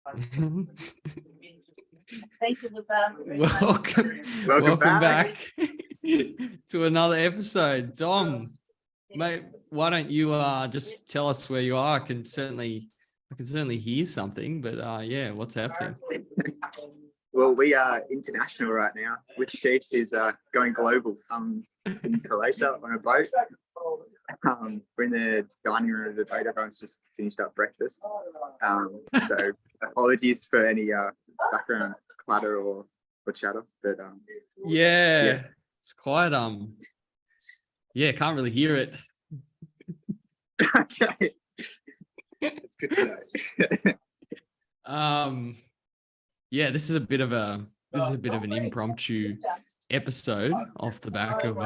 Welcome back to another episode. Dom, mate, why don't you just tell us where you are? I can certainly hear something, but yeah, what's happening? Well, we are international right now. With Chiefs is going global. In Croatia on a boat. We're in the dining room of the boat. Everyone's just finished up breakfast. So apologies for any background clatter or chatter, but yeah, it's quite can't really hear it. Okay, it's good to know. Yeah, this is a bit of an impromptu episode off the back of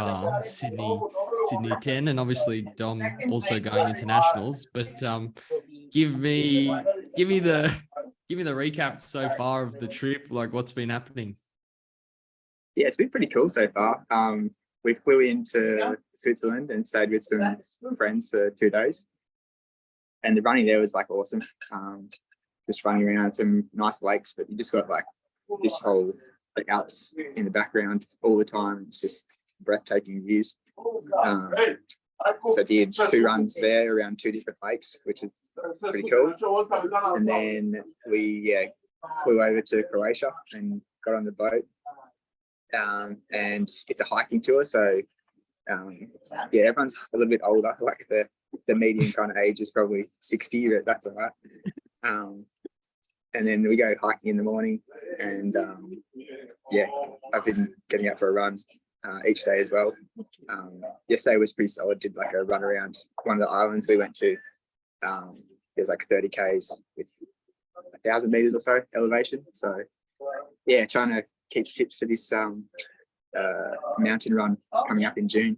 Sydney 10, and obviously Dom also going internationals. But give me the recap so far of the trip. Like, what's been happening? Yeah, it's been pretty cool so far. We flew into Switzerland and stayed with some friends for 2 days, and the running there was like awesome. Just running around some nice lakes, but you just got like this whole like Alps in the background all the time. It's just breathtaking views. So I did 2 runs there around 2 different lakes, which is pretty cool. And then we flew over to Croatia and got on the boat. And it's a hiking tour, so everyone's a little bit older. Like the median kind of age is probably 60, but that's all right. And then we go hiking in the morning, and I've been getting up for a run each day as well. Yesterday was pretty solid. Did like a run around one of the islands we went to. It was like 30 k's with 1,000 meters or so elevation. So yeah, trying to keep fit for this mountain run coming up in June.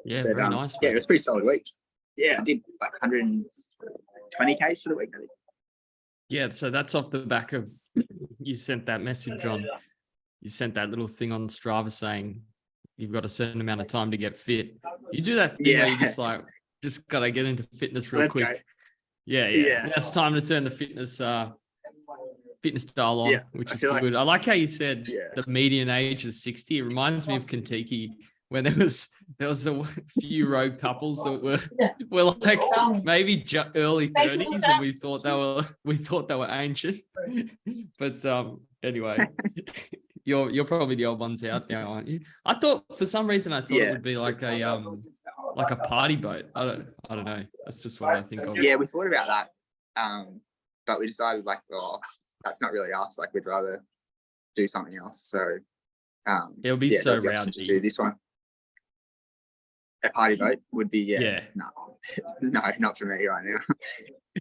Yeah, very nice. Yeah, it was a pretty solid week. Yeah, I did like 120 k's for the week, I think. Yeah, so that's off the back of you sent that message on. You sent that little thing on Strava saying you've got a certain amount of time to get fit. You do that thing where you just gotta get into fitness real quick. Go. Yeah. Now it's time to turn the fitness dial on, which is good. I like how you said the median age is 60. It reminds me of Kentucky when there was a few rogue couples that were like maybe early 30s, and we thought they were ancient. But anyway, you're probably the old ones out now, aren't you? I thought for some reason it would be like a party boat. I don't know. That's just what I think of. Yeah, we thought about that, but we decided like, that's not really us. Like, we'd rather do something else. So it'll be so rowdy to do this one. A party boat would be no, not for me right now.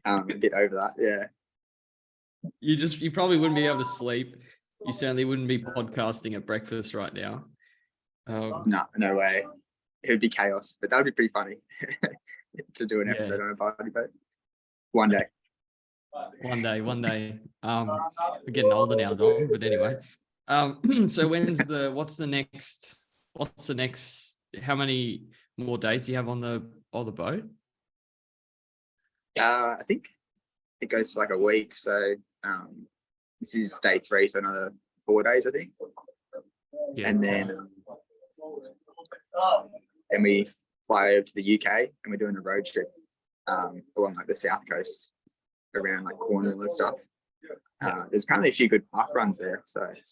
A bit over that. You probably wouldn't be able to sleep. You certainly wouldn't be podcasting at breakfast right now. No way. It would be chaos, but that would be pretty funny to do an episode on a party boat one day. One day. We're getting older now, Dom. But anyway, so what's the next? How many more days do you have on the boat? I think it goes for like a week. So this is day 3, so another 4 days, I think. Yeah. And then we fly over to the UK, and we're doing a road trip along like the south coast around like Cornwall and stuff. There's apparently a few good park runs there, so it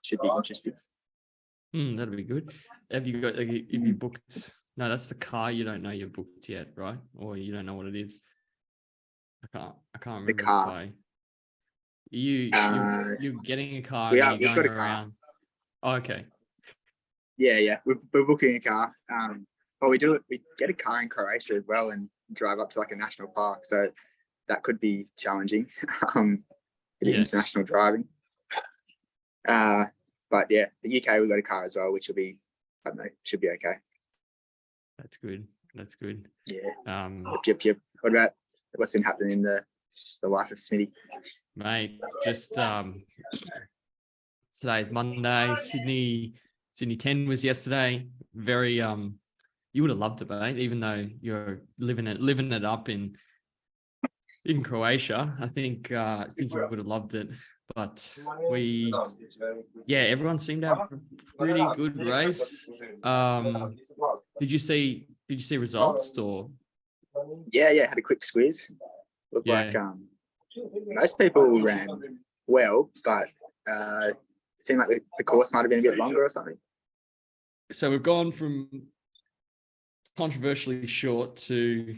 should be interesting. That'll be good. Have you booked? No, that's the car you don't know you've booked yet, right? Or you don't know what it is. I can't remember the car. You're getting a car. We've got a around. car. Oh, okay. Yeah. We're booking a car. We get a car in Croatia as well and drive up to like a national park. So that could be challenging. International driving. But yeah, the UK, we've got a car as well, which will be, I don't know, should be okay. That's good. Yeah. Yep. What about what's been happening in the life of Smitty? Mate, just today's Monday. Sydney 10 was yesterday. Very you would have loved it, mate, even though you're living it up in in Croatia. I think you would have loved it. But everyone seemed to have a pretty good race. Did you see results or? Yeah, had a quick squeeze. Looked like most people ran well, but it seemed like the course might have been a bit longer or something. So we've gone from controversially short to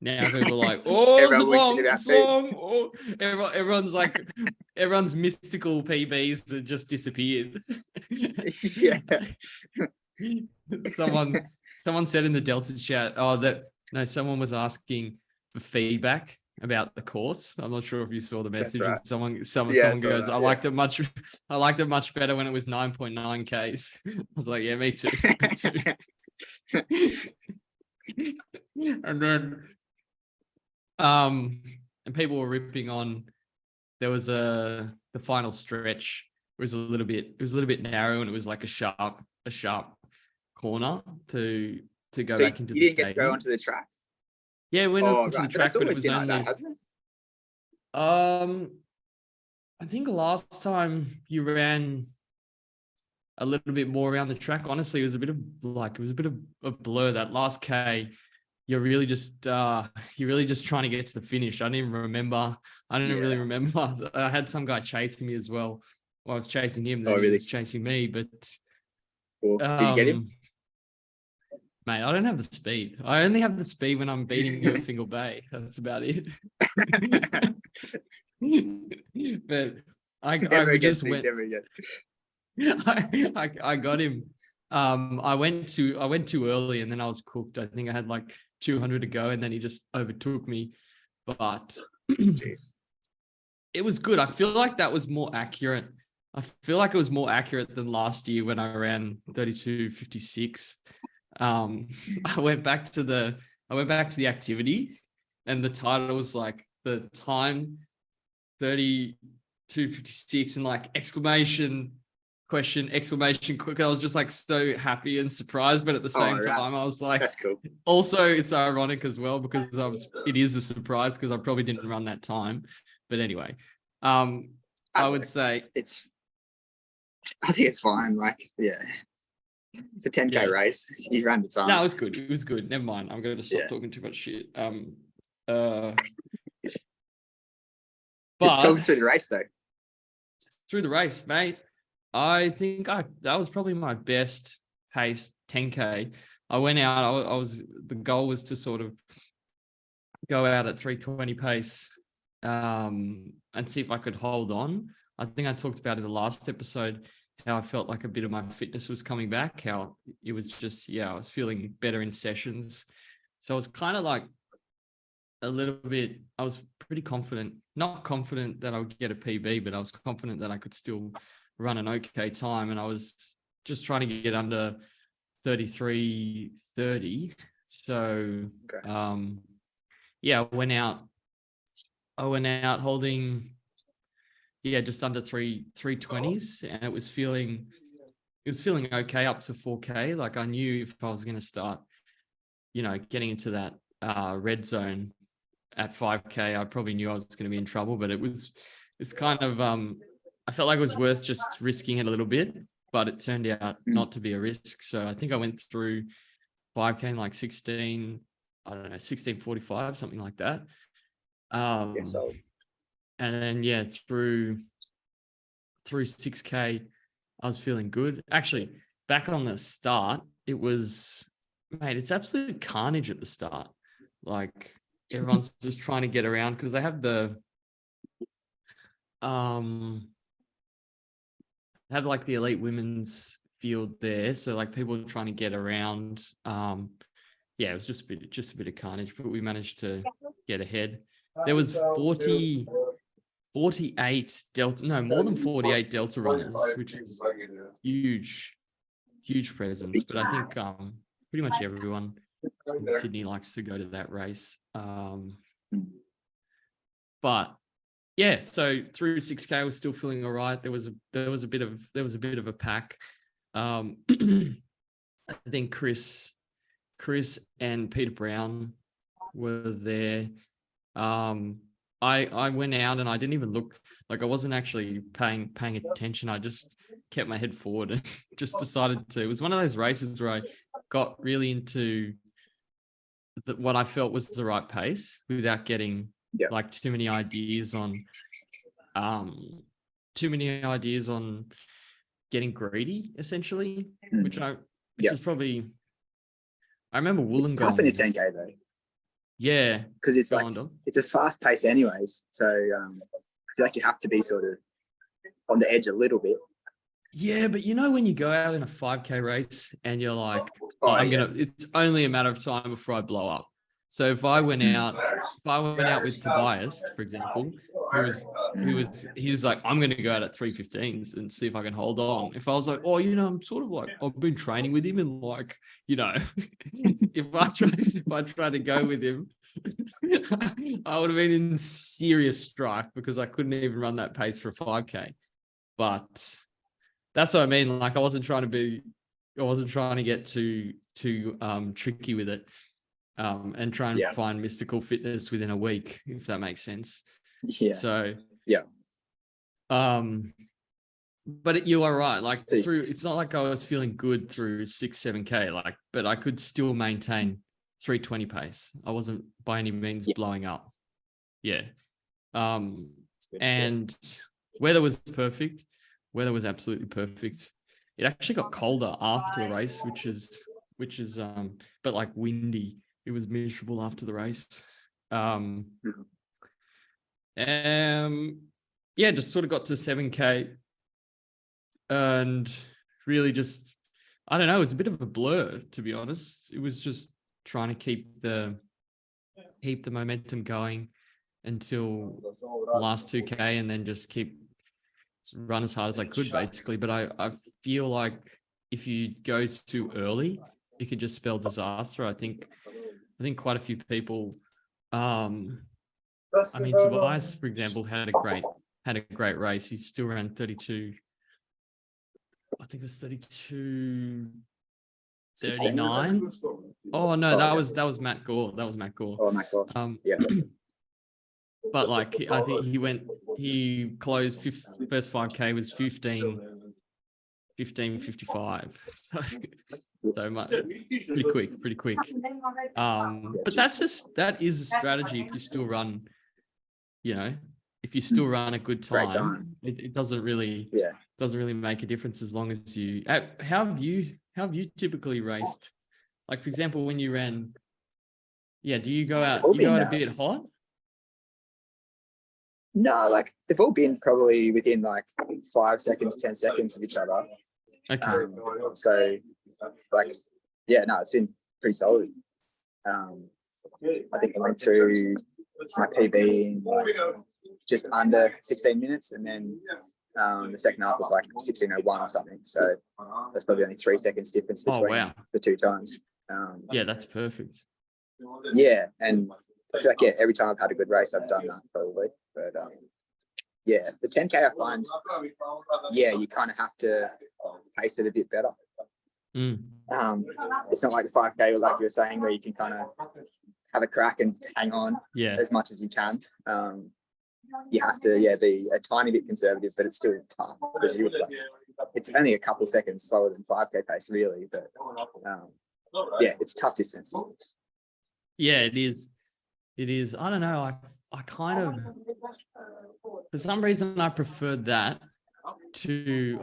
now people are like, oh, it's long. Oh, everyone's mystical PBs have just disappeared. Yeah. Someone said in the Delta chat, someone was asking for feedback about the course. I'm not sure if you saw the message. Right. Someone goes, I liked it much better when it was 9.9 Ks. I was like, yeah, me too. And then and people were ripping on, there was the final stretch was a little bit narrow, and it was like a sharp corner to go back into the stadium. You didn't get to go onto the track? Yeah, we went onto the track, but it was only like that, hasn't it? I think last time you ran a little bit more around the track. Honestly, it was a bit of a blur. That last K, you're really just trying to get to the finish. I didn't really remember. I had some guy chasing me as well. I was chasing him. Then he was chasing me, but did you get him? Mate, I don't have the speed. I only have the speed when I'm beating you at Fingal Bay. That's about it. But I just went. I got him. I went too early, and then I was cooked. I think I had like 200 to go, and then he just overtook me. But it was good. I feel like that was more accurate. I feel like it was more accurate than last year when I ran 32:56. I went back to the activity, and the title was like the time 32:56 and like exclamation quick. I was just like so happy and surprised, but at the same time I was like, that's cool. Also, it's ironic as well because it is a surprise because I probably didn't run that time. But anyway, I would say I think it's fine. Like, yeah. It's a 10K race. You ran the time. No, it was good. It was good. Never mind. I'm going to stop talking too much shit. But talk us through the race, though. Through the race, mate. I think that was probably my best pace 10K. I went out. The goal was to sort of go out at 3:20 pace, and see if I could hold on. I think I talked about in the last episode how I felt like a bit of my fitness was coming back, how it was just, I was feeling better in sessions. So I was kind of like I was pretty confident, not confident that I would get a PB, but I was confident that I could still run an okay time. And I was just trying to get under 33:30. So, I went out holding, just under 3:20s, and it was feeling okay up to 4K. Like I knew if I was going to start, getting into that red zone at 5K, I probably knew I was going to be in trouble. But it's kind of I felt like it was worth just risking it a little bit, but it turned out not to be a risk. So I think I went through 5K in like 16:45, something like that. And then through 6K, I was feeling good. Actually, back on the start, it was, mate, it's absolute carnage at the start. Like everyone's just trying to get around because they have like the elite women's field there. So like people are trying to get around. It was just a bit of carnage, but we managed to get ahead. There was 48 Delta, no, more than 48 Delta runners, which is huge presence. But I think pretty much everyone in Sydney likes to go to that race. But so through 6K, I was still feeling all right. There was a bit of a pack. I think Chris and Peter Brown were there. I went out and I didn't even look, like I wasn't actually paying attention. I just kept my head forward and just decided to. It was one of those races where I got really into what I felt was the right pace without getting like too many ideas on getting greedy, essentially, which is probably, I remember Wollongong. It's tough in a 10K though. Yeah. Because it's like, it's a fast pace anyways. So I feel like you have to be sort of on the edge a little bit. Yeah, but you know when you go out in a 5K race and you're like, it's only a matter of time before I blow up. So if I went out with Tobias, for example, he was like, I'm going to go out at 3:15s and see if I can hold on. If I was like, I'm sort of like, I've been training with him and like, if I try to go with him, I would have been in serious strife because I couldn't even run that pace for a 5K. But that's what I mean. Like I wasn't trying to get too tricky with it. And try and find mystical fitness within a week, if that makes sense. Yeah. So yeah. But you are right. Like it's not like I was feeling good through 6-7K. Like, but I could still maintain 3:20 pace. I wasn't by any means blowing up. Yeah. And weather was perfect. Weather was absolutely perfect. It actually got colder after the race, which is but like windy. It was miserable after the race. Just sort of got to 7K and really just, I don't know, it was a bit of a blur, to be honest. It was just trying to keep the momentum going until the last 2K and then just run as hard as I could, basically. But I feel like if you go too early, it could just spell disaster. I think quite a few people, Tobias, for example, had a great race. He's still around 32. I think it was 32:39. Oh no, that was Matt Gore. That was Matt Gore. Oh, Matt Gore. Yeah. But like, I think he closed first 5K was 15:55. So much, pretty quick. But that is a strategy if you still run, if you still run a good time. It doesn't really make a difference as long as you. How have you typically raced? Like, for example, when you ran, do you go out? You go out a bit hot? No, like they've all been probably within like 5 seconds, 10 seconds of each other. Okay. So like, it's been pretty solid. I think I went through my PB in like just under 16 minutes, and then the second half was like 16:01 or something. So that's probably only 3 seconds difference between the two times. That's perfect. Yeah, and I feel like every time I've had a good race, I've done that probably. But the 10K I find, you kind of have to pace it a bit better. It's not like the 5K, like you were saying, where you can kind of have a crack and hang on as much as you can. You have to be a tiny bit conservative, but it's still tough because it's only a couple of seconds slower than 5K pace, really. But it's tough distance. Yeah, it is. It is. I don't know. I kind of, for some reason, I preferred that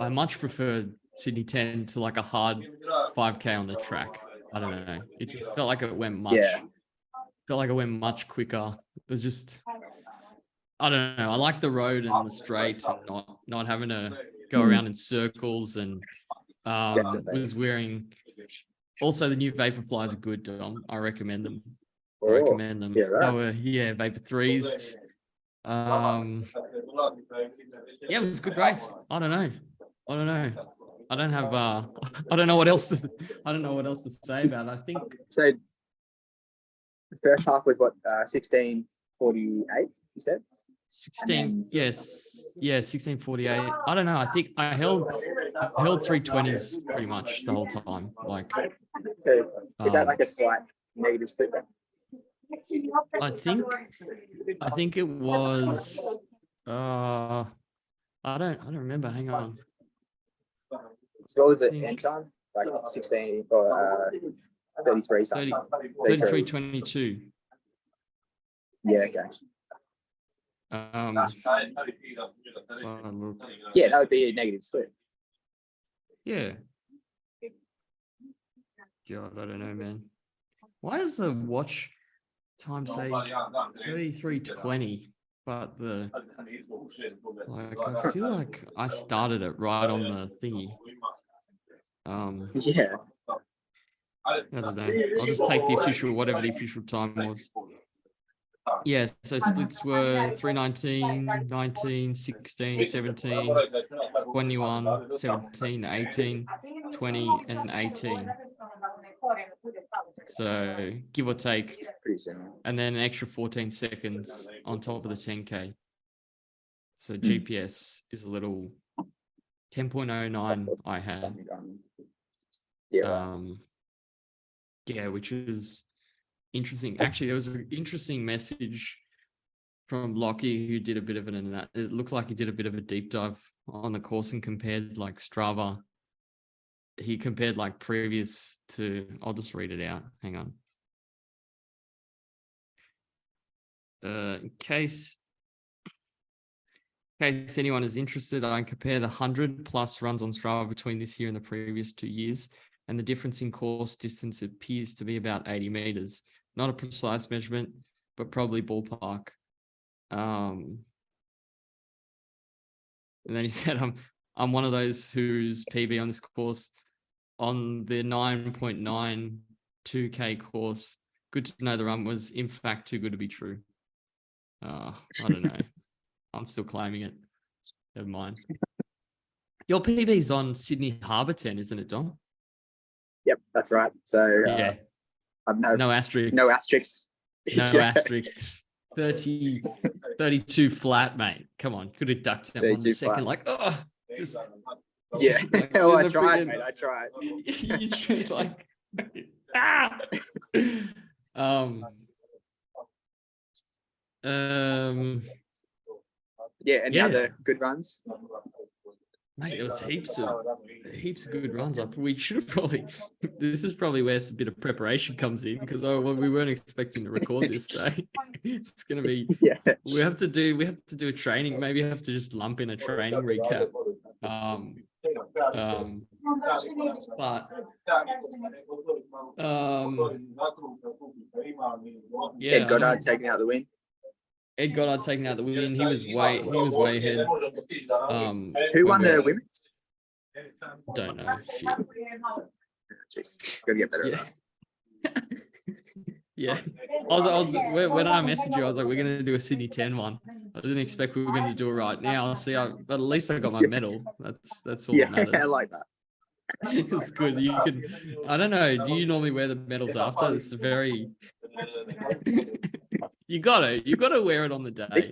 I much preferred Sydney 10 to like a hard 5K on the track. I don't know. It just felt like it went much quicker. It was just, I don't know. I like the road and the straight and not having to go around in circles, and was wearing, also the new Vaporflies are good, Dom. I recommend them. Yeah, right. Vapor 3s. It was a good race. I don't know. I don't have I don't know what else to say about it. I think so. The first half was what, 16:48, you said? 16, yes. Yeah, 16:48. I don't know. I think I held 3:20s pretty much the whole time. Like, is that like a slight negative split then? I think it was. I don't remember. Hang on. So what was it end time? Like 16 or 33 something. 33:22. Yeah, okay. Look. Yeah, that would be a negative split. Yeah. God, I don't know, man. Why does the watch time say 33:20? But I feel like I started it right on the thingy. Yeah. I don't know. I'll just take the official, whatever the official time was. Yeah, so splits were 3:19, 19, 16, 17, 21, 17, 18, 20, and 18. So give or take. Pretty similar. And then an extra 14 seconds on top of the 10K. So GPS is a little 10.09 I had. Yeah. Yeah, which is interesting. Actually, there was an interesting message from Lockie who did a bit of it looked like he did a bit of a deep dive on the course and compared like Strava. He compared like previous to, I'll just read it out. Hang on. In case anyone is interested, I compared 100 plus runs on Strava between this year and the previous 2 years. And the difference in course distance appears to be about 80 meters. Not a precise measurement, but probably ballpark. And then he said, I'm one of those whose PB on this course on the 9.92K course. Good to know the run was in fact too good to be true. I don't know. I'm still claiming it. Never mind. Your PB's on Sydney Harbour 10, isn't it, Dom? Yep, that's right. So yeah. No asterisks. No asterisks. No asterisks. 32 flat, mate. Come on, could have ducked that 1 second. Like, oh, just, yeah. Like, oh, I tried, mate. I tried. You tried like, ah. Yeah. Any other good runs? Mate, there was heaps of good runs. We should have probably. This is probably where a bit of preparation comes in because we weren't expecting to record this day. It's gonna be. Yeah. We have to do a training. Maybe have to just lump in a training recap. Yeah. Ed Goddard taking out the win. Ed Goddard taking out the win. He was way ahead. Who won the women's? Don't know. Shit. Jeez, gotta get better at that. Yeah. I was when I messaged you, I was like, we're gonna do a Sydney 10 one. I didn't expect we were gonna do it right now. See, but at least I got my medal. That's all that matters. I like that. It's good. You can. I don't know. Do you normally wear the medals after? It's very. You gotta wear it on the day.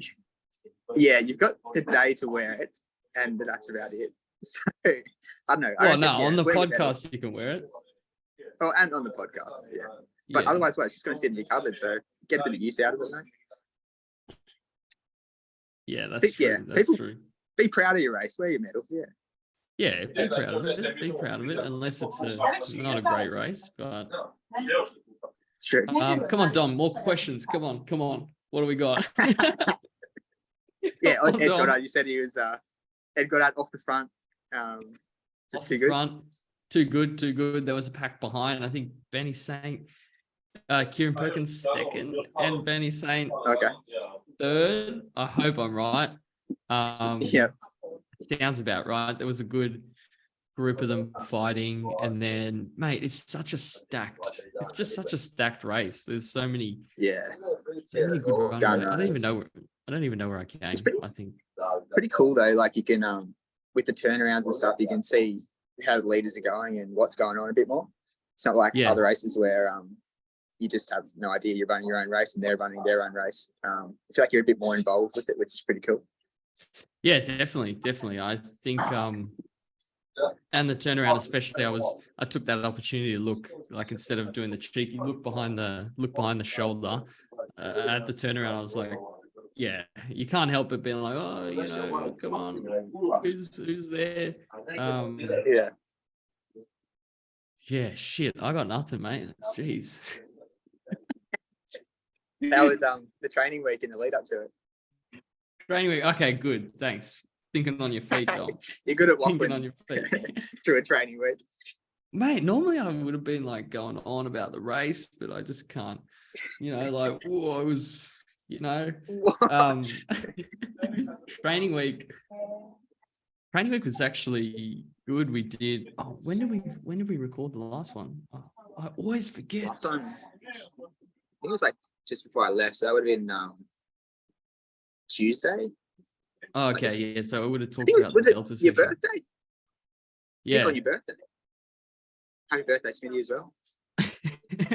Yeah, you've got the day to wear it, and that's about it. So I don't know. Well, no, on the podcast you can wear it. Oh, and on the podcast, yeah. But otherwise, well, it's just going to sit in your cupboard, so get a bit of use out of it, mate. Yeah, that's true. Yeah, that's true. Be proud of your race. Wear your medal. Yeah. Yeah, be proud of it. Be proud of it, unless it's not a great race, but. It's true. Come on, Dom. More questions. Come on. What do we got? Yeah, Ed Goddard. You said he was Ed Goddard off the front. Just too good. Too good. There was a pack behind. I think Benny Saint, Kieran Perkins second, and Benny Saint third. I hope I'm right. Yeah. Sounds about right. There was a good group of them fighting, and then, mate, it's just such a stacked race. There's so many good runners. I don't even know where I came. I think pretty cool though. Like you can with the turnarounds and stuff, you can see how the leaders are going and what's going on a bit more. It's not like other races where you just have no idea. You're running your own race and they're running their own race. I feel like you're a bit more involved with it, which is pretty cool. Yeah, definitely. I think and the turnaround, especially, I took that opportunity to look, like, instead of doing the cheeky look behind the shoulder, at the turnaround, I was like, yeah, you can't help but being like, oh, come on, who's there? Yeah, shit, I got nothing, mate. Jeez. That was the training week in the lead up to it. Training week. Okay, good. Thanks. Thinking on your feet, Dom. You're good at waffling Thinking on your feet through a training week, mate. Normally, I would have been like going on about the race, but I just can't. Like, whoa, I was, training week. Training week was actually good. We did. Oh, when did we record the last one? Oh, I always forget. Last time, I think it was like just before I left, so that would have been Tuesday. Oh, okay, yeah. So I would have talked about the Delta your session. birthday. Yeah, on your birthday. Happy birthday, Smitty, as well.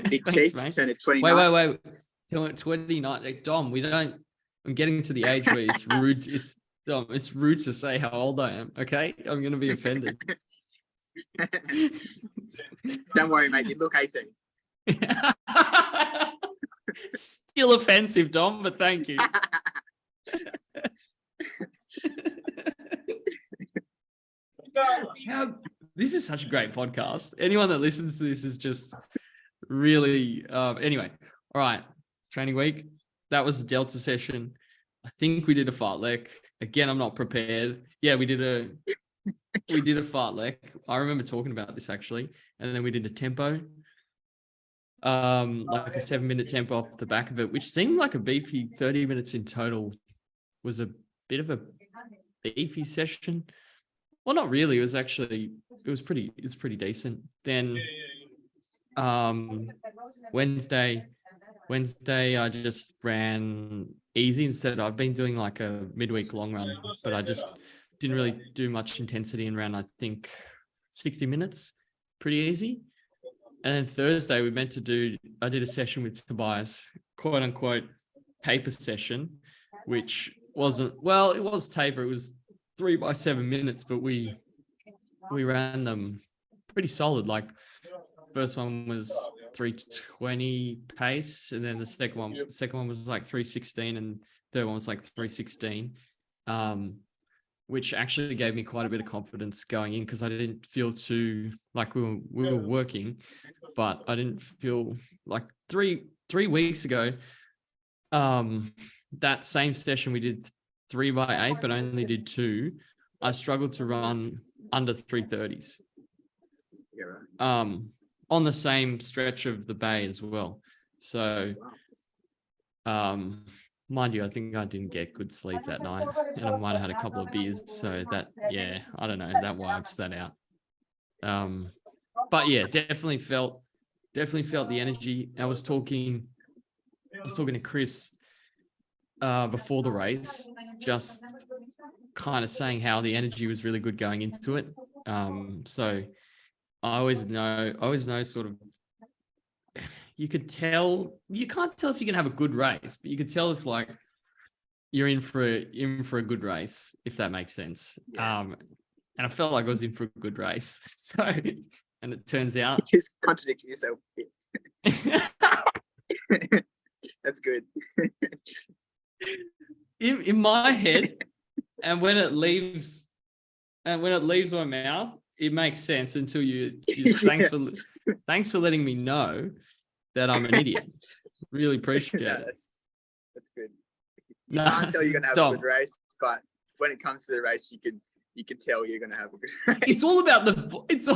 Big Thanks, Chief mate. turned 29. Wait. 29. Dom, we don't. I'm getting to the age where it's rude. Dom, it's rude to say how old I am. Okay, I'm gonna be offended. Don't worry, mate. You look 18. Still offensive, Dom, but thank you. This is such a great podcast. Anyone that listens to this is just really anyway. All right, training week. That was the Delta session. I think we did a fartlek. Again, I'm not prepared. Yeah, we did a fartlek. I remember talking about this actually. And then we did a tempo. Like a 7-minute tempo off the back of it, which seemed like a beefy 30 minutes in total. Was a bit of a beefy session. Well, not really. It was pretty decent. Then Wednesday I just ran easy instead. I've been doing like a midweek long run, but I just didn't really do much intensity and ran, I think, 60 minutes, pretty easy. And then Thursday I did a session with Tobias, quote unquote taper session, which wasn't, well, it was taper. It was 3 by 7 minutes, but we ran them pretty solid. Like first one was 320 pace, and then the second one was like 316, and third one was like 316, which actually gave me quite a bit of confidence going in, because I didn't feel too like we were working, but I didn't feel like three weeks ago, that same session we did 3 by 8, but I only did 2. I struggled to run under 330s. On the same stretch of the bay as well. So, mind you, I think I didn't get good sleep that night, and I might have had a couple of beers. So that, yeah, I don't know, that wipes that out. But yeah, definitely felt the energy. I was talking to Chris before the race, just kind of saying how the energy was really good going into it. So I always know sort of, you can't tell if you can have a good race, but you could tell if like you're in for a good race, if that makes sense. Yeah. And I felt like I was in for a good race. So, and it turns out, just contradicting yourself. That's good. in my head, and when it leaves my mouth, it makes sense until thanks for letting me know that I'm an idiot. Really appreciate it. That's good. You can't tell you're gonna have a good race, but when it comes to the race, you can tell you're gonna have a good race. It's all about it's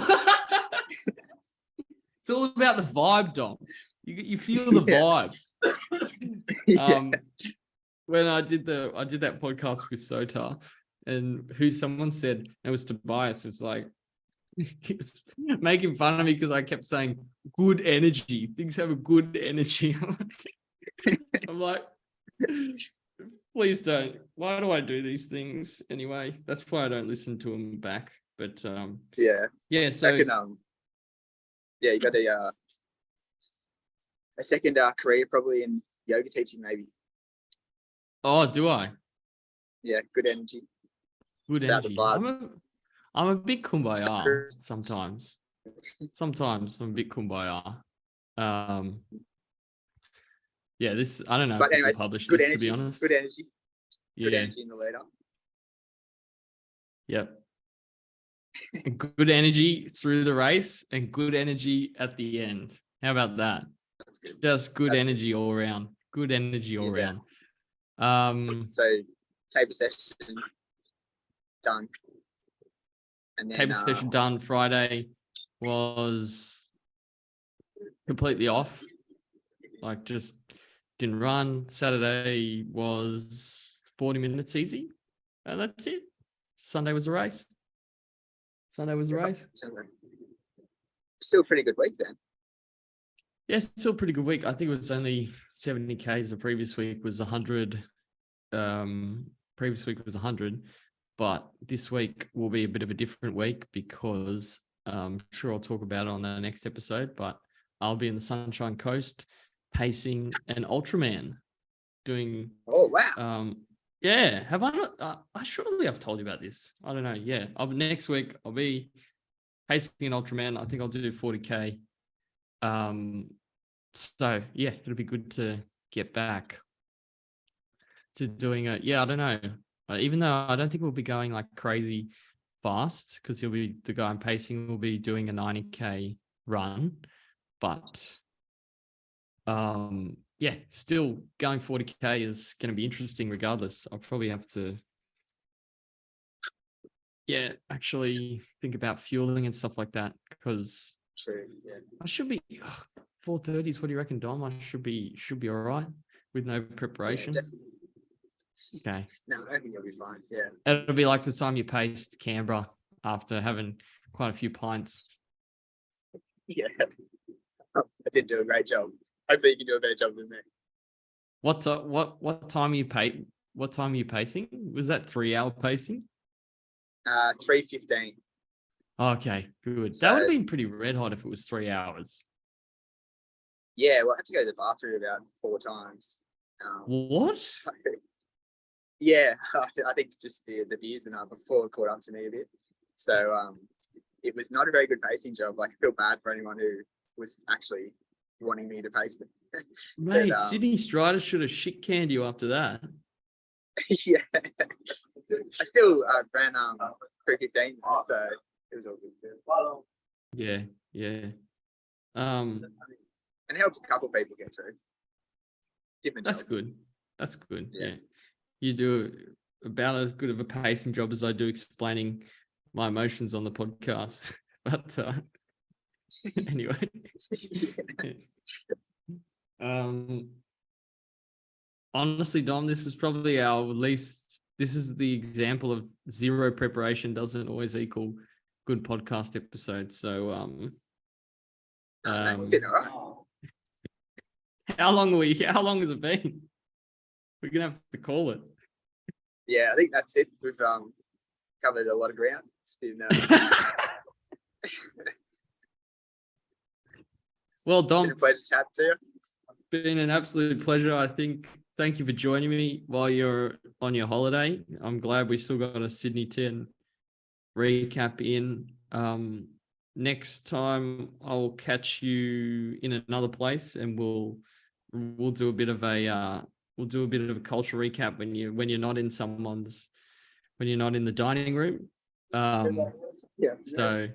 all about the vibe, Dom. You feel the vibe. Yeah. When I did that podcast with Sota, and someone said, it was Tobias, it's like, he was making fun of me because I kept saying good energy. Things have a good energy. I'm like, please don't. Why do I do these things anyway? That's why I don't listen to them back. But yeah. So you got a second career probably in yoga teaching, maybe. Oh, do I? Yeah, good energy. Good energy. I'm a bit kumbaya sometimes. Sometimes I'm a bit kumbaya. Yeah, this, I don't know But if anyways, we'll publish good this, energy, to be honest. good energy, good Yeah. energy in the lead up. Yep. And good energy through the race and good energy at the end. How about that? That's good. Just good That's energy all around. Good energy all Yeah. around. So taper session done. And then Taper session done. Friday was completely off. Like just didn't run. Saturday was 40 minutes easy. And that's it. Sunday was the race. Still pretty good week then. Yeah, still a pretty good week. I think it was only 70 Ks. The previous week was 100. Previous week was 100. But this week will be a bit of a different week because I'm sure I'll talk about it on the next episode, but I'll be in the Sunshine Coast pacing an Ultraman doing. Oh, wow. Yeah. Have I not? I surely I've told you about this. I don't know. Yeah. Next week I'll be pacing an Ultraman. I think I'll do 40K. So yeah, it'll be good to get back to doing it. Yeah, I don't know. Even though I don't think we'll be going like crazy fast because the guy I'm pacing will be doing a 90K run, but yeah, still going 40K is going to be interesting regardless. I'll probably have to actually think about fueling and stuff like that because I should be 4:30s. What do you reckon, Dom? I should be all right with no preparation. Yeah, definitely. Okay. No, I think you'll be fine. Yeah. It'll be like the time you paced Canberra after having quite a few pints. Yeah. I did do a great job. Hopefully you can do a better job than me. What time are you What time are you pacing? Was that 3 hour pacing? 3:15. Okay, good. So, that would have been pretty red hot if it was 3 hours. Yeah, well, I had to go to the bathroom about 4 times. What? Yeah, I think just the beers and before caught up to me a bit. So it was not a very good pacing job. Like I feel bad for anyone who was actually wanting me to pace them. Mate, but, Sydney Strider should have shit canned you after that. Yeah. I still ran 3:15, so it was all good. Yeah. And helped a couple people get through. That's good. Yeah. You do about as good of a pacing job as I do explaining my emotions on the podcast. But anyway. Honestly, Dom, this is probably this is the example of zero preparation doesn't always equal good podcast episodes. So it's been all right. How long has it been? We're gonna have to call it. Yeah, I think that's it. We've covered a lot of ground. It's been well, Dom, it's been a pleasure chatting to you. Been an absolute pleasure. I think. Thank you for joining me while you're on your holiday. I'm glad we still got a Sydney 10 recap in. Next time I'll catch you in another place, and we'll do a bit of a cultural recap when you're not in the dining room. So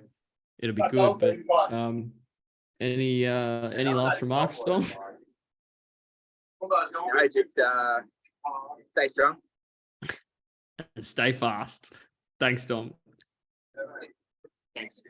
it'll be good. But any last remarks, Dom? No, just stay strong. Stay fast. Thanks, Dom. Thanks.